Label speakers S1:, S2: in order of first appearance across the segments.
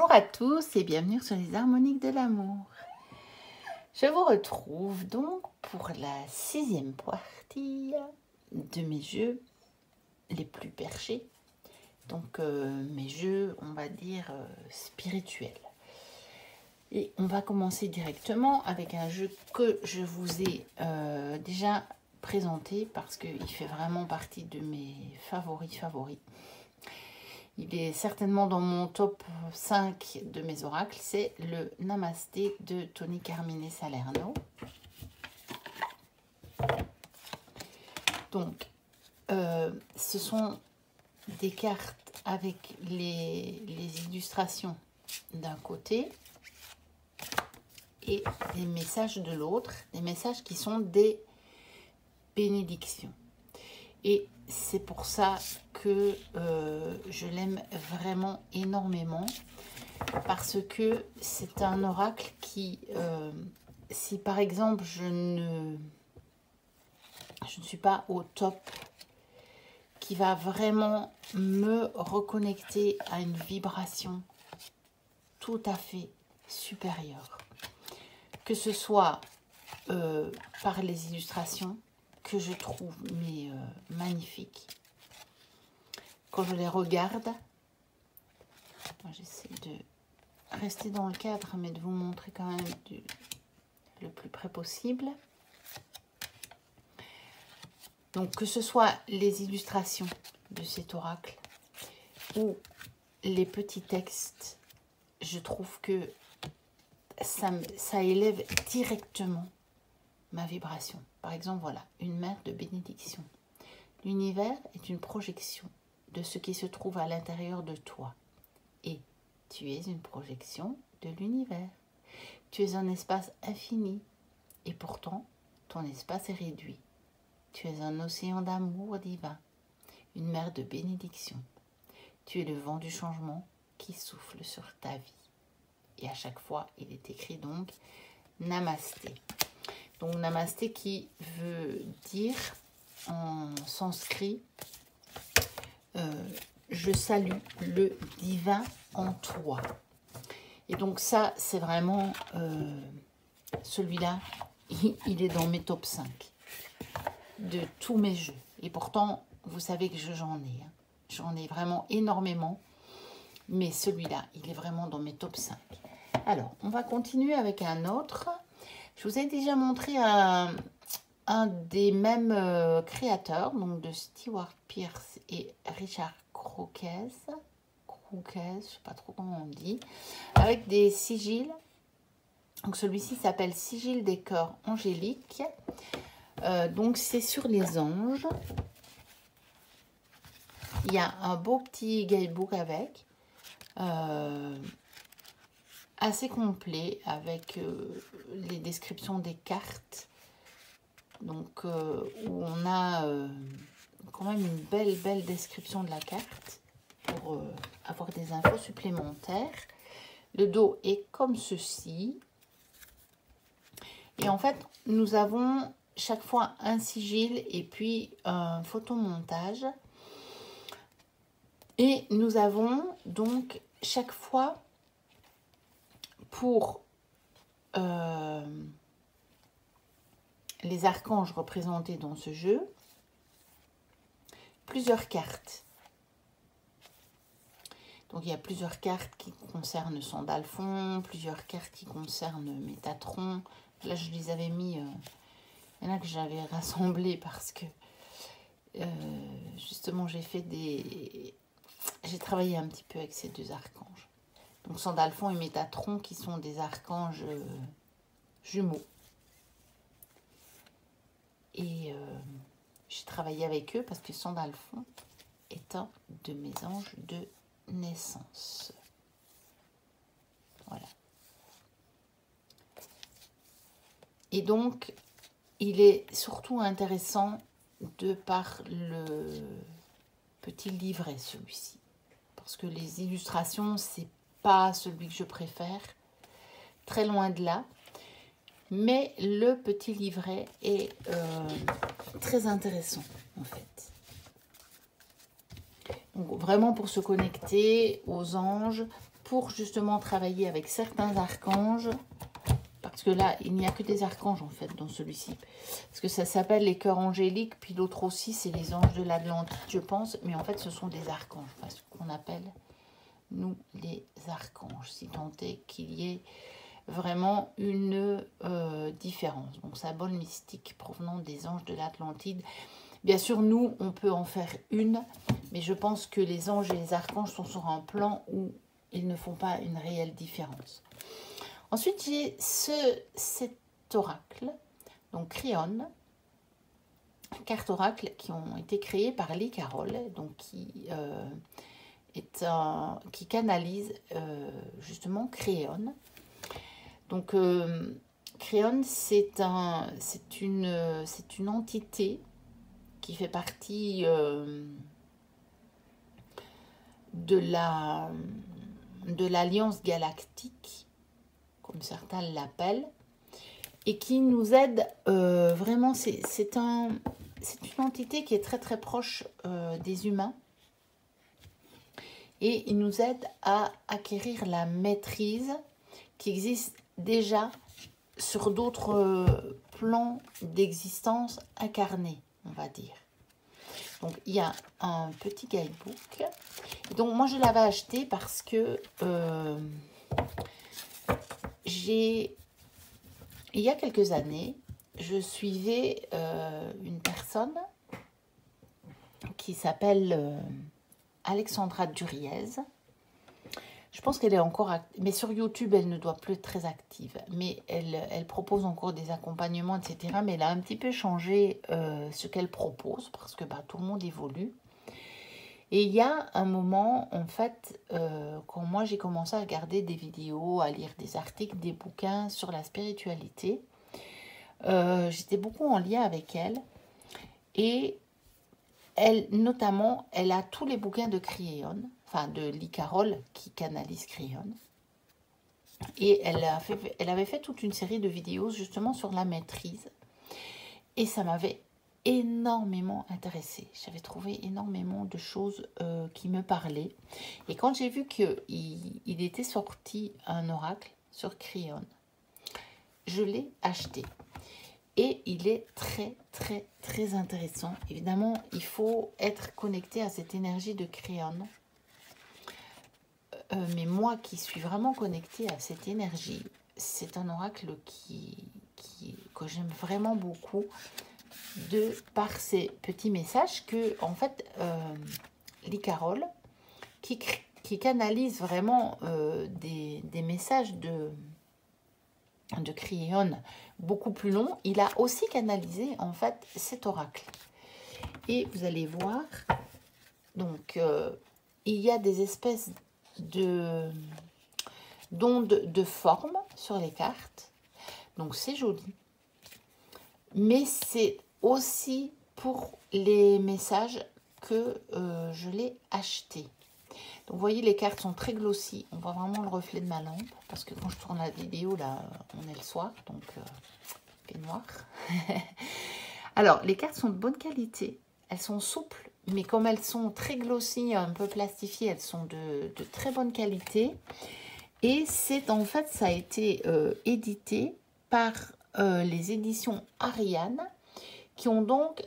S1: Bonjour à tous et bienvenue sur les harmoniques de l'amour. Je vous retrouve donc pour la 6e partie de mes jeux les plus perchés. Donc mes jeux, on va dire, spirituels. Et on va commencer directement avec un jeu que je vous ai déjà présenté parce qu'il fait vraiment partie de mes favoris. Il est certainement dans mon top 5 de mes oracles. C'est le Namasté de Tony Carmine Salerno. Donc, ce sont des cartes avec les illustrations d'un côté et des messages de l'autre. Des messages qui sont des bénédictions. Et c'est pour ça que je l'aime vraiment énormément. Parce que c'est un oracle qui, si par exemple je ne suis pas au top, qui va vraiment me reconnecter à une vibration tout à fait supérieure. Que ce soit par les illustrations, que je trouve magnifiques. Quand je les regarde, j'essaie de rester dans le cadre, mais de vous montrer quand même le plus près possible. Donc, que ce soit les illustrations de cet oracle ou les petits textes, je trouve que ça élève directement ma vibration. Par exemple, voilà, une mère de bénédiction. L'univers est une projection de ce qui se trouve à l'intérieur de toi. Et tu es une projection de l'univers. Tu es un espace infini. Et pourtant, ton espace est réduit. Tu es un océan d'amour divin. Une mer de bénédiction. Tu es le vent du changement qui souffle sur ta vie. Et à chaque fois, il est écrit donc Namasté. Donc Namasté qui veut dire en sanskrit je salue le divin en toi. Et donc ça, c'est vraiment celui-là, il est dans mes top 5 de tous mes jeux. Et pourtant, vous savez que j'en ai. Hein. J'en ai vraiment énormément. Mais celui-là, il est vraiment dans mes top 5. Alors, on va continuer avec un autre. Je vous ai déjà montré un des mêmes créateurs, donc de Stewart Pearce et Richard Crookes, je ne sais pas trop comment on dit, avec des sigils. Donc celui-ci s'appelle Sigil des cœurs angéliques. Donc c'est sur les anges. Il y a un beau petit guidebook avec. Assez complet avec les descriptions des cartes. Donc, où on a quand même une belle description de la carte pour avoir des infos supplémentaires. Le dos est comme ceci. Et en fait, nous avons chaque fois un sigil et puis un photomontage. Et nous avons donc chaque fois pour les archanges représentés dans ce jeu, plusieurs cartes. Donc il y a plusieurs cartes qui concernent Sandalphon, plusieurs cartes qui concernent Métatron. Là je les avais mis, il y en a que j'avais rassemblé parce que justement j'ai travaillé un petit peu avec ces deux archanges. Donc Sandalphon et Métatron qui sont des archanges jumeaux. Et j'ai travaillé avec eux parce que Sandalphon est un de mes anges de naissance. Voilà. Et donc, il est surtout intéressant de par le petit livret, celui-ci. Parce que les illustrations, c'est pas celui que je préfère. Très loin de là. Mais le petit livret est très intéressant, en fait. Donc, vraiment pour se connecter aux anges, pour justement travailler avec certains archanges. Parce que là, il n'y a que des archanges en fait dans celui-ci. Parce que ça s'appelle les cœurs angéliques. Puis l'autre aussi, c'est les anges de l'Atlantide, je pense. Mais en fait, ce sont des archanges. Enfin, ce qu'on appelle, nous, les archanges. Si tant est qu'il y ait vraiment une différence. Donc, symbole mystique provenant des anges de l'Atlantide. Bien sûr, nous, on peut en faire une. Mais je pense que les anges et les archanges sont sur un plan où ils ne font pas une réelle différence. Ensuite, j'ai cet oracle, donc Créon, cartes oracle qui ont été créées par Lee Carroll, donc qui canalise justement Créon. Donc, Créon, c'est une entité qui fait partie de l'Alliance galactique, comme certains l'appellent, et qui nous aide vraiment, c'est une entité qui est très très proche des humains, et il nous aide à acquérir la maîtrise qui existe déjà sur d'autres plans d'existence incarnés, on va dire. Donc, il y a un petit guidebook. Donc, moi, je l'avais acheté parce que il y a quelques années, je suivais une personne qui s'appelle Alexandra Duriez. Je pense qu'elle est encore active, mais sur YouTube, elle ne doit plus être très active. Mais elle propose encore des accompagnements, etc. Mais elle a un petit peu changé ce qu'elle propose parce que tout le monde évolue. Et il y a un moment, en fait, quand moi j'ai commencé à regarder des vidéos, à lire des articles, des bouquins sur la spiritualité, j'étais beaucoup en lien avec elle. Et elle, notamment, elle a tous les bouquins de Créon, enfin de Lee Carroll qui canalise Créon. Et elle avait fait toute une série de vidéos justement sur la maîtrise. Et ça m'avait énormément intéressée. J'avais trouvé énormément de choses qui me parlaient. Et quand j'ai vu qu'il était sorti un oracle sur Créon, je l'ai acheté. Et il est très, très, très intéressant. Évidemment, il faut être connecté à cette énergie de Créon. Mais moi qui suis vraiment connectée à cette énergie, c'est un oracle que j'aime vraiment beaucoup par ces petits messages que, en fait, Lee Carroll, qui canalise vraiment des messages de Créon beaucoup plus longs, il a aussi canalisé, en fait, cet oracle. Et vous allez voir, donc, il y a des espèces d'ondes de forme sur les cartes. Donc, c'est joli. Mais c'est aussi pour les messages que je l'ai acheté. Donc, vous voyez, les cartes sont très glossy. On voit vraiment le reflet de ma lampe. Parce que quand je tourne la vidéo, là, on est le soir. Donc, il fait noir. Alors, les cartes sont de bonne qualité. Elles sont souples. Mais comme elles sont très glossy, un peu plastifiées, elles sont de très bonne qualité. Et c'est en fait, ça a été édité par les éditions Ariane, qui ont donc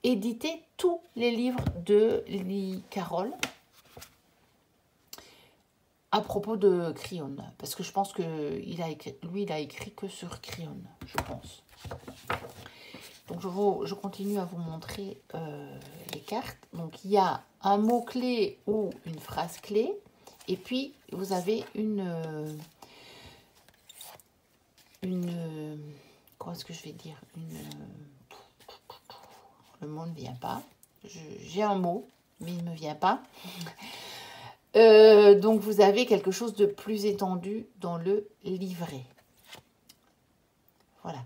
S1: édité tous les livres de Lee Carroll à propos de Créon. Parce que je pense que lui, il a écrit que sur Créon, je pense. Donc, je continue à vous montrer les cartes. Donc, il y a un mot-clé ou une phrase clé. Et puis, vous avez comment est-ce que je vais dire le mot ne vient pas. J'ai un mot, mais il ne me vient pas. Donc, vous avez quelque chose de plus étendu dans le livret. Voilà.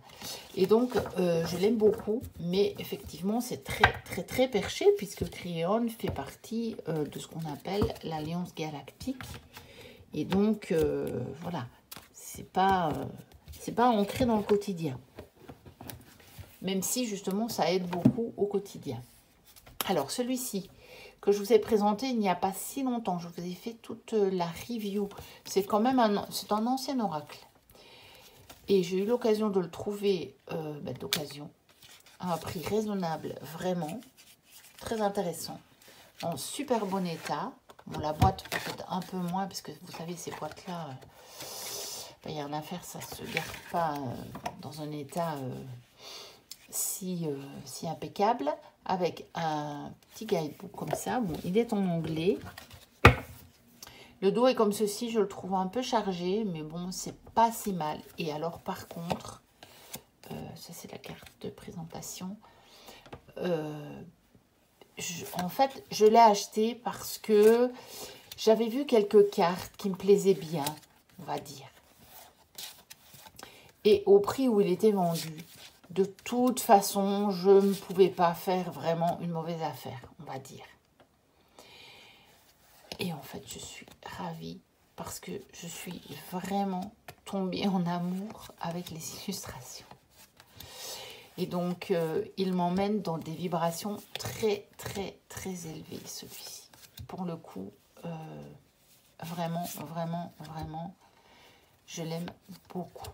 S1: Et donc, je l'aime beaucoup, mais effectivement, c'est très, très, très perché, puisque Créon fait partie de ce qu'on appelle l'Alliance galactique. Et donc, voilà, c'est pas ancré dans le quotidien. Même si, justement, ça aide beaucoup au quotidien. Alors, celui-ci, que je vous ai présenté il n'y a pas si longtemps. Je vous ai fait toute la review. C'est quand même un ancien oracle. Et j'ai eu l'occasion de le trouver, d'occasion, à un prix raisonnable, vraiment. Très intéressant. En super bon état. Bon, la boîte peut-être un peu moins, parce que vous savez, ces boîtes-là, il n'y a rien à faire, ça ne se garde pas dans un état si impeccable. Avec un petit guidebook comme ça. Bon, il est en anglais. Le dos est comme ceci, je le trouve un peu chargé, mais bon, c'est pas si mal. Et alors, par contre, ça c'est la carte de présentation. En fait, je l'ai acheté parce que j'avais vu quelques cartes qui me plaisaient bien, on va dire. Et au prix où il était vendu, de toute façon, je ne pouvais pas faire vraiment une mauvaise affaire, on va dire. Et en fait, je suis ravie parce que je suis vraiment tombée en amour avec les illustrations. Et donc, il m'emmène dans des vibrations très, très, très élevées, celui-ci. Pour le coup, vraiment, vraiment, vraiment, je l'aime beaucoup.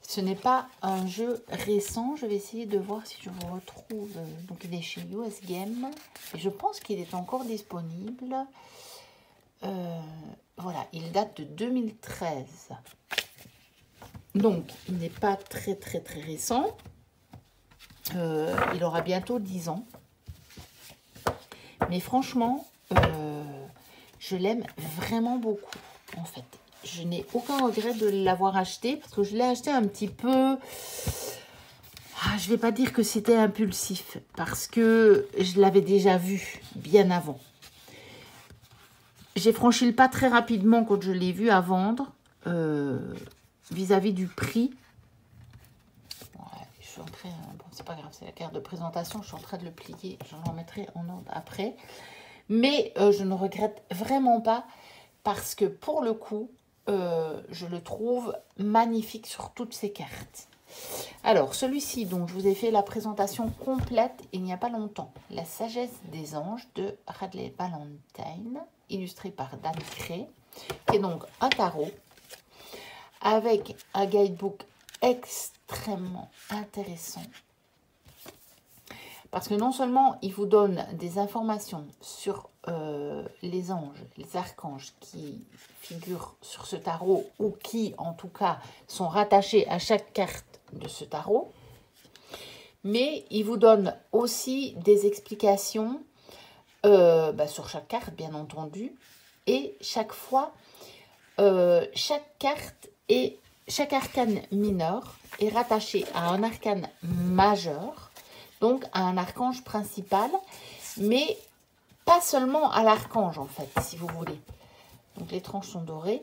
S1: Ce n'est pas un jeu récent. Je vais essayer de voir si je vous retrouve. Donc, il est chez US Game. Et je pense qu'il est encore disponible. Voilà, il date de 2013. Donc, il n'est pas très, très, très récent. Il aura bientôt 10 ans. Mais franchement, je l'aime vraiment beaucoup, en fait. Je n'ai aucun regret de l'avoir acheté parce que je l'ai acheté un petit peu... je ne vais pas dire que c'était impulsif parce que je l'avais déjà vu bien avant. J'ai franchi le pas très rapidement quand je l'ai vu à vendre vis-à-vis du prix. Ouais, je suis en train... Bon, c'est pas grave, c'est la carte de présentation. Je suis en train de le plier. J'en remettrai en ordre après. Mais je ne regrette vraiment pas parce que pour le coup, je le trouve magnifique sur toutes ces cartes. Alors, celui-ci, donc je vous ai fait la présentation complète il n'y a pas longtemps. La sagesse des anges de Radleigh Valentine, illustré par Dan Gray, qui est donc un tarot avec un guidebook extrêmement intéressant. Parce que non seulement il vous donne des informations sur les anges, les archanges qui figurent sur ce tarot ou qui, en tout cas, sont rattachés à chaque carte de ce tarot, mais il vous donne aussi des explications sur chaque carte, bien entendu, et chaque fois, chaque carte et chaque arcane mineur est rattaché à un arcane majeur, donc à un archange principal, mais pas seulement à l'archange, en fait, si vous voulez. Donc, les tranches sont dorées.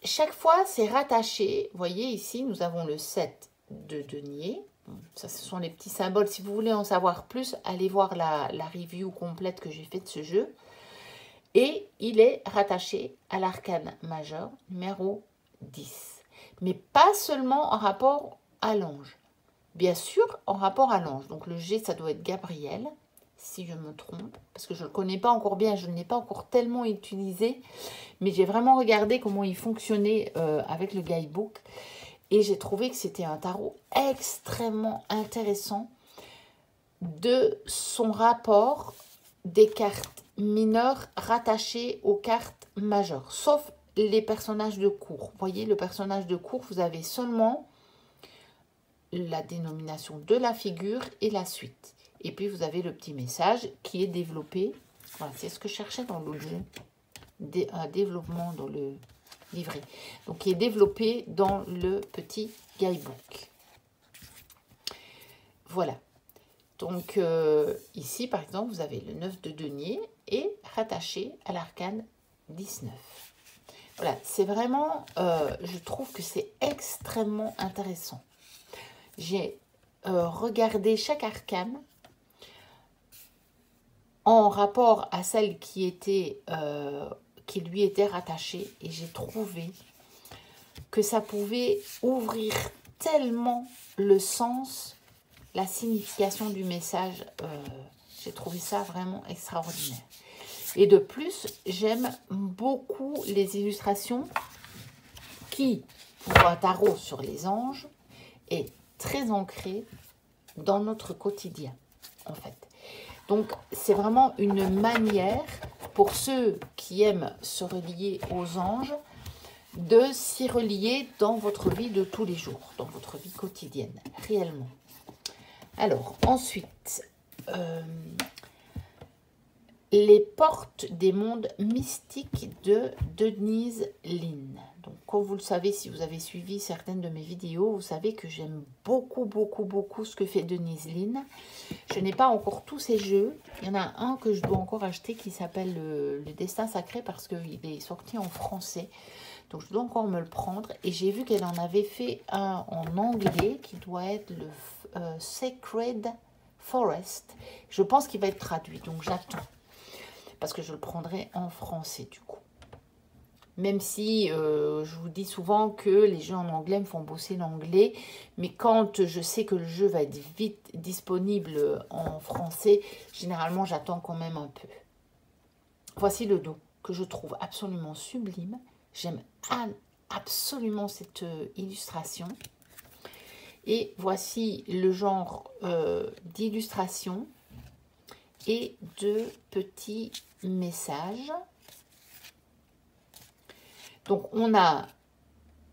S1: Chaque fois, c'est rattaché. Vous voyez, ici, nous avons le 7 de denier. Ça, ce sont les petits symboles. Si vous voulez en savoir plus, allez voir la review complète que j'ai faite de ce jeu. Et il est rattaché à l'arcane majeur, numéro 10. Mais pas seulement en rapport à l'ange. Bien sûr, en rapport à l'ange. Donc, le G, ça doit être Gabriel, si je me trompe. Parce que je ne le connais pas encore bien. Je ne l'ai pas encore tellement utilisé. Mais j'ai vraiment regardé comment il fonctionnait avec le guidebook. Et j'ai trouvé que c'était un tarot extrêmement intéressant de son rapport des cartes mineures rattachées aux cartes majeures. Sauf les personnages de cour. Vous voyez, le personnage de cour, vous avez seulement la dénomination de la figure et la suite. Et puis, vous avez le petit message qui est développé. Voilà, c'est ce que je cherchais dans l'autre jeu. Un développement dans le livret. Donc, qui est développé dans le petit guidebook. Voilà. Donc, ici, par exemple, vous avez le 9 de denier et rattaché à l'arcane 19. Voilà, c'est vraiment, je trouve que c'est extrêmement intéressant. J'ai regardé chaque arcane en rapport à celle qui lui était rattachée et j'ai trouvé que ça pouvait ouvrir tellement le sens la signification du message, j'ai trouvé ça vraiment extraordinaire. Et de plus, j'aime beaucoup les illustrations qui, pour un tarot sur les anges, est très ancrée dans notre quotidien, en fait. Donc, c'est vraiment une manière, pour ceux qui aiment se relier aux anges, de s'y relier dans votre vie de tous les jours, dans votre vie quotidienne, réellement. Alors, ensuite, les portes des mondes mystiques de Denise Linn. Donc, comme vous le savez, si vous avez suivi certaines de mes vidéos, vous savez que j'aime beaucoup, beaucoup, beaucoup ce que fait Denise Linn. Je n'ai pas encore tous ces jeux. Il y en a un que je dois encore acheter qui s'appelle le Destin Sacré parce qu'il est sorti en français. Donc, je dois encore me le prendre. Et j'ai vu qu'elle en avait fait un en anglais qui doit être le Sacred Forest. Je pense qu'il va être traduit, donc j'attends. Parce que je le prendrai en français du coup. Même si je vous dis souvent que les jeux en anglais me font bosser l'anglais. Mais quand je sais que le jeu va être vite disponible en français, généralement j'attends quand même un peu. Voici le dos que je trouve absolument sublime. J'aime absolument cette illustration. Et voici le genre d'illustration et de petits messages. Donc, on a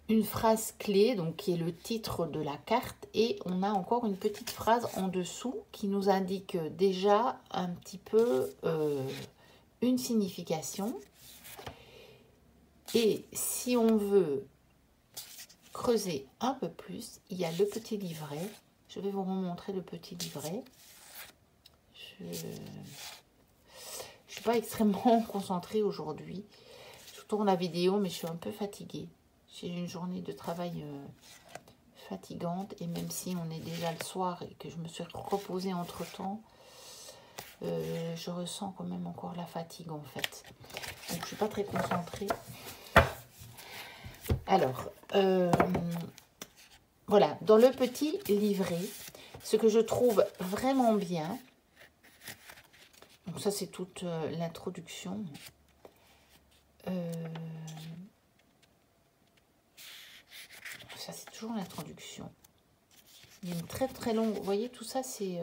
S1: une phrase clé, donc qui est le titre de la carte, et on a encore une petite phrase en dessous qui nous indique déjà un petit peu une signification. Et si on veut creuser un peu plus, il y a le petit livret. Je vais vous remontrer le petit livret. Je ne suis pas extrêmement concentrée aujourd'hui. Je tourne la vidéo, mais je suis un peu fatiguée. J'ai une journée de travail fatigante. Et même si on est déjà le soir et que je me suis reposée entre-temps, je ressens quand même encore la fatigue en fait. Donc je ne suis pas très concentrée. Alors, voilà, dans le petit livret, ce que je trouve vraiment bien, donc ça c'est toute l'introduction. Ça c'est toujours l'introduction. Il y a une très très longue, vous voyez tout ça c'est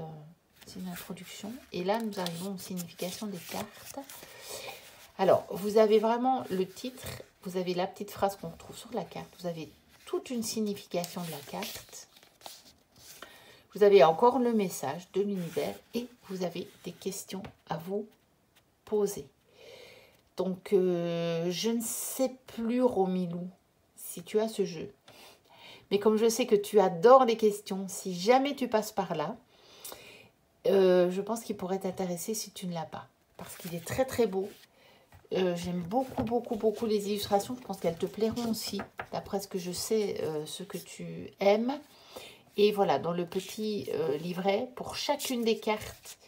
S1: une introduction. Et là nous arrivons aux significations des cartes. Alors vous avez vraiment le titre, vous avez la petite phrase qu'on retrouve sur la carte, vous avez toute une signification de la carte. Vous avez encore le message de l'univers et vous avez des questions à vous poser. Donc, je ne sais plus, Romilou, si tu as ce jeu. Mais comme je sais que tu adores les questions, si jamais tu passes par là, je pense qu'il pourrait t'intéresser si tu ne l'as pas. Parce qu'il est très très beau. J'aime beaucoup, beaucoup, beaucoup les illustrations. Je pense qu'elles te plairont aussi, d'après ce que je sais, ce que tu aimes. Et voilà, dans le petit livret, pour chacune des cartes,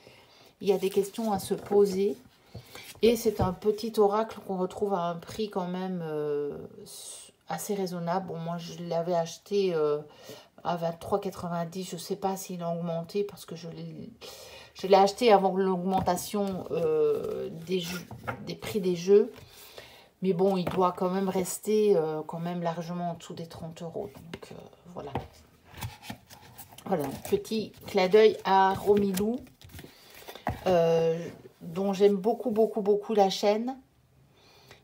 S1: il y a des questions à se poser. Et c'est un petit oracle qu'on retrouve à un prix quand même assez raisonnable. Bon, moi, je l'avais acheté à 23,90 €. Je ne sais pas s'il a augmenté parce que je l'ai acheté avant l'augmentation des prix des jeux. Mais bon, il doit quand même rester quand même largement en dessous des 30 €. Donc, voilà. Voilà, petit clin d'œil à Romilou, dont j'aime beaucoup, beaucoup, beaucoup la chaîne.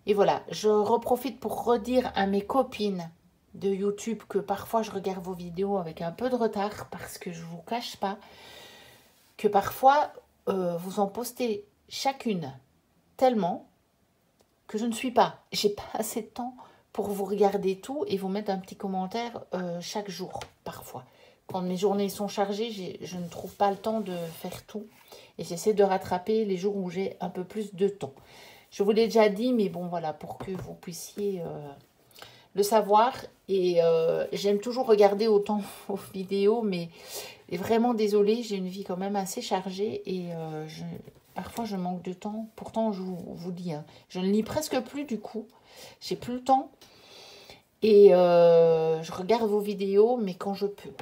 S1: Et voilà, je reprofite pour redire à mes copines de YouTube que parfois je regarde vos vidéos avec un peu de retard parce que je ne vous cache pas que parfois vous en postez chacune tellement que je ne suis pas. J'ai pas assez de temps pour vous regarder tout et vous mettre un petit commentaire chaque jour parfois. Quand mes journées sont chargées, je ne trouve pas le temps de faire tout. Et j'essaie de rattraper les jours où j'ai un peu plus de temps. Je vous l'ai déjà dit, mais bon, voilà, pour que vous puissiez le savoir. Et j'aime toujours regarder autant vos vidéos, mais vraiment désolée, j'ai une vie quand même assez chargée. Et parfois, je manque de temps. Pourtant, je vous dis, hein, je ne lis presque plus du coup. J'ai plus le temps. Et je regarde vos vidéos, mais quand je peux.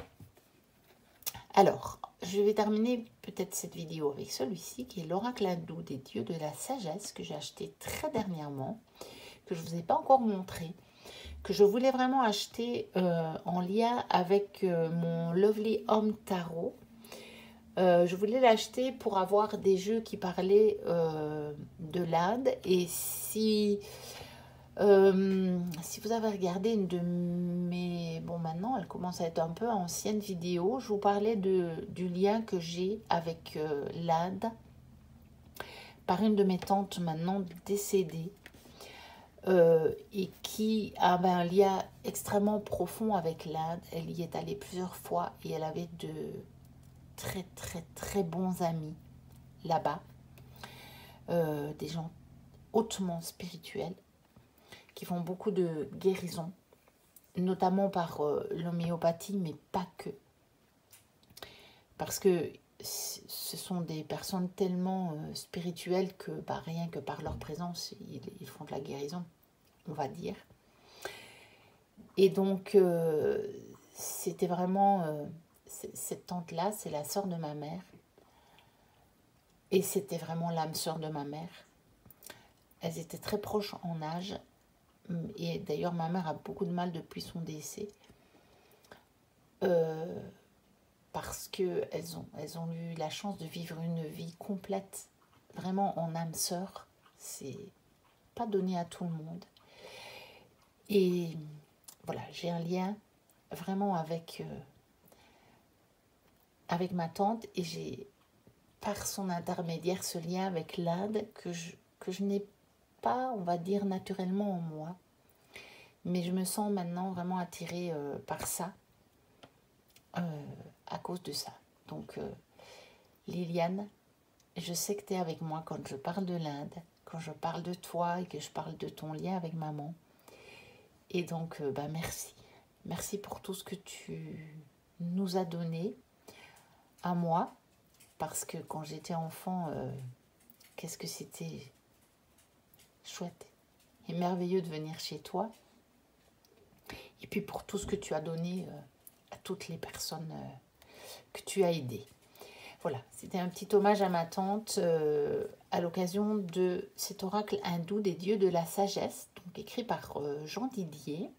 S1: Alors, je vais terminer peut-être cette vidéo avec celui-ci qui est l'oracle hindou des dieux de la sagesse que j'ai acheté très dernièrement, que je ne vous ai pas encore montré, que je voulais vraiment acheter en lien avec mon Lovely Home Tarot. Je voulais l'acheter pour avoir des jeux qui parlaient de l'Inde. Et si vous avez regardé une de mes... Bon, maintenant, elle commence à être un peu ancienne vidéo. Je vous parlais du lien que j'ai avec l'Inde par une de mes tantes maintenant décédée. Et qui avait un lien extrêmement profond avec l'Inde. Elle y est allée plusieurs fois et elle avait de très très très bons amis là-bas. Des gens hautement spirituels qui font beaucoup de guérison, notamment par l'homéopathie, mais pas que. Parce que ce sont des personnes tellement spirituelles que rien que par leur présence, ils font de la guérison, on va dire. Et donc, c'était vraiment... cette tante-là, c'est la sœur de ma mère. Et c'était vraiment l'âme sœur de ma mère. Elles étaient très proches en âge. Et d'ailleurs, ma mère a beaucoup de mal depuis son décès. Parce qu'elles ont eu la chance de vivre une vie complète, vraiment en âme sœur. C'est pas donné à tout le monde. Et voilà, j'ai un lien vraiment avec ma tante. Et j'ai, par son intermédiaire, ce lien avec l'Inde que je n'ai pas, on va dire, naturellement en moi. Mais je me sens maintenant vraiment attirée par ça. À cause de ça. Donc, Liliane, je sais que tu es avec moi quand je parle de l'Inde, quand je parle de toi et que je parle de ton lien avec maman. Et donc, merci. Merci pour tout ce que tu nous as donné à moi. Parce que quand j'étais enfant, qu'est-ce que c'était chouette et merveilleux de venir chez toi. Et puis pour tout ce que tu as donné à toutes les personnes que tu as aidées. Voilà, c'était un petit hommage à ma tante à l'occasion de cet oracle hindou des dieux de la sagesse, donc écrit par Jean Didier.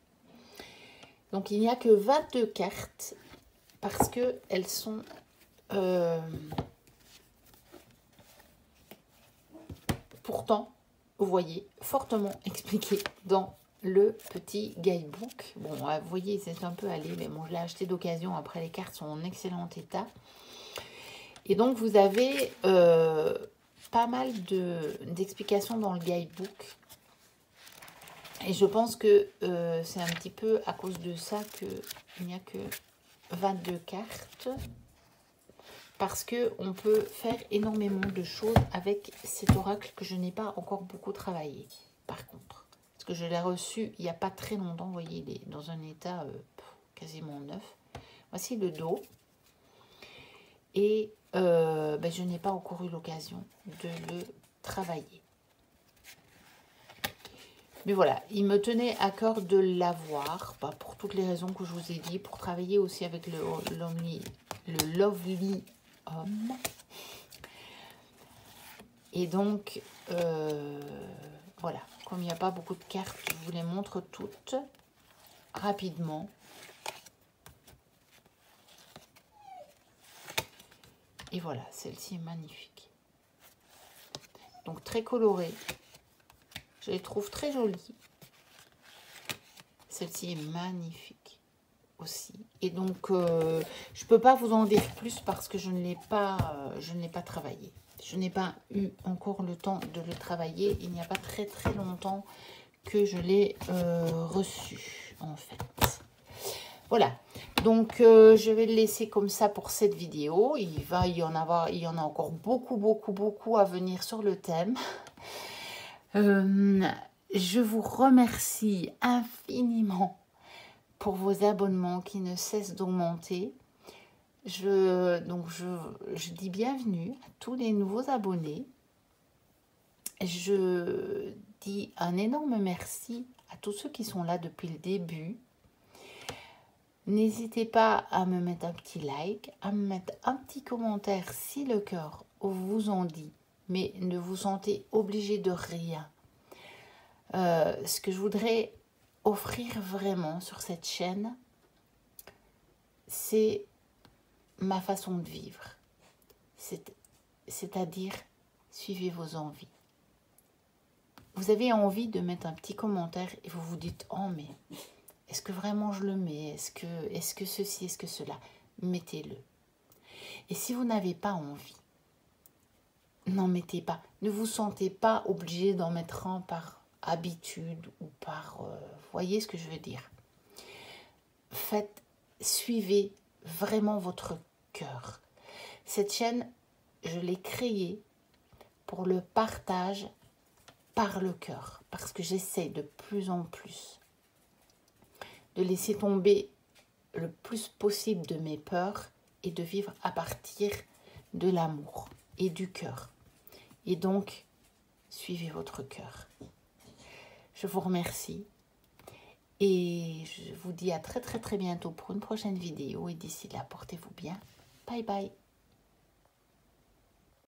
S1: Donc il n'y a que 22 cartes parce qu'elles sont pourtant, vous voyez, fortement expliquées dans le petit guidebook. Bon, vous voyez, c'est un peu allé, mais bon, je l'ai acheté d'occasion. Après, les cartes sont en excellent état. Et donc, vous avez pas mal d'explications dans le guidebook. Et je pense que c'est un petit peu à cause de ça qu'il n'y a que 22 cartes. Parce qu'on peut faire énormément de choses avec cet oracle que je n'ai pas encore beaucoup travaillé, par contre. Parce que je l'ai reçu il n'y a pas très longtemps. Vous voyez, il est dans un état quasiment neuf. Voici le dos. Et je n'ai pas encore eu l'occasion de le travailler. Mais voilà, il me tenait à cœur de l'avoir, pour toutes les raisons que je vous ai dit, pour travailler aussi avec le Lovely Home. Et donc, voilà, comme il n'y a pas beaucoup de cartes, je vous les montre toutes rapidement. Et voilà, celle-ci est magnifique. Donc très colorée. Je les trouve très jolies. Celle-ci est magnifique aussi. Et donc, je ne peux pas vous en dire plus parce que je ne l'ai pas travaillé. Je n'ai pas eu encore le temps de le travailler. Il n'y a pas très très longtemps que je l'ai reçu, en fait. Voilà. Donc, je vais le laisser comme ça pour cette vidéo. Il y en a encore beaucoup à venir sur le thème. Je vous remercie infiniment pour vos abonnements qui ne cessent d'augmenter. Je dis bienvenue à tous les nouveaux abonnés. Je dis un énorme merci à tous ceux qui sont là depuis le début. N'hésitez pas à me mettre un petit like, à me mettre un petit commentaire si le cœur vous en dit, mais ne vous sentez obligé de rien. Ce que je voudrais offrir vraiment sur cette chaîne, c'est ma façon de vivre. C'est-à-dire, suivez vos envies. Vous avez envie de mettre un petit commentaire et vous vous dites « Oh, mais est-ce que vraiment je le mets? Est-ce que ceci, est-ce que cela ?» Mettez-le. Et si vous n'avez pas envie, n'en mettez pas. Ne vous sentez pas obligé d'en mettre un par habitude ou par... voyez ce que je veux dire? Suivez vraiment votre cœur. Cette chaîne, je l'ai créée pour le partage par le cœur, parce que j'essaie de plus en plus de laisser tomber le plus possible de mes peurs et de vivre à partir de l'amour et du cœur. Et donc, suivez votre cœur. Je vous remercie et je vous dis à très bientôt pour une prochaine vidéo et d'ici là, portez-vous bien. Bye bye.